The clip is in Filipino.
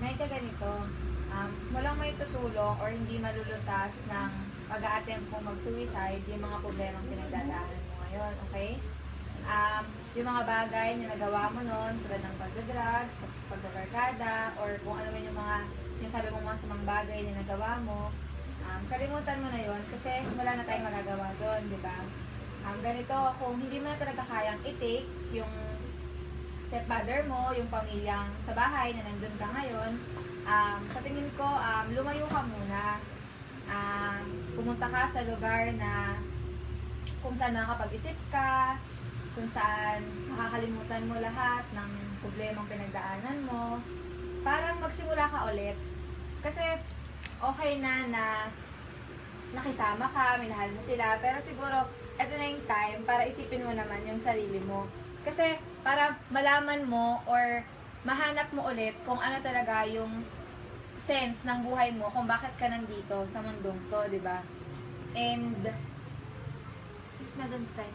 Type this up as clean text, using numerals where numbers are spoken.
Ngayon ganito, walang may tutulong or hindi malulutas ng pag-a-attempt mong mag-suicide yung mga problemang pinagdadaanan mo ngayon, okay? Yung mga bagay na nagawa mo noon, tulad ng pagdadrugs, pagdabarkada, or kung ano man yung mga sinasabi mong masamang bagay na nagawa mo, kalimutan mo na yon kasi wala na tayong magagawa doon, di ba? Ganito, kung hindi mo na talaga kayang i-take yung stepmother mo, yung pamilyang sa bahay na nandun ka ngayon, sa tingin ko, lumayo ka muna. Pumunta ka sa lugar na kung saan makakapag-isip ka, kung saan makakalimutan mo lahat ng problemang pinagdaanan mo, parang magsimula ka ulit. Kasi okay na nakisama ka, minahal mo sila, pero siguro, eto na yung time para isipin mo naman yung sarili mo. Kasi, para malaman mo or mahanap mo ulit kung ano talaga yung sense ng buhay mo, kung bakit ka nandito sa mundong to, di ba? And, na dun, friend.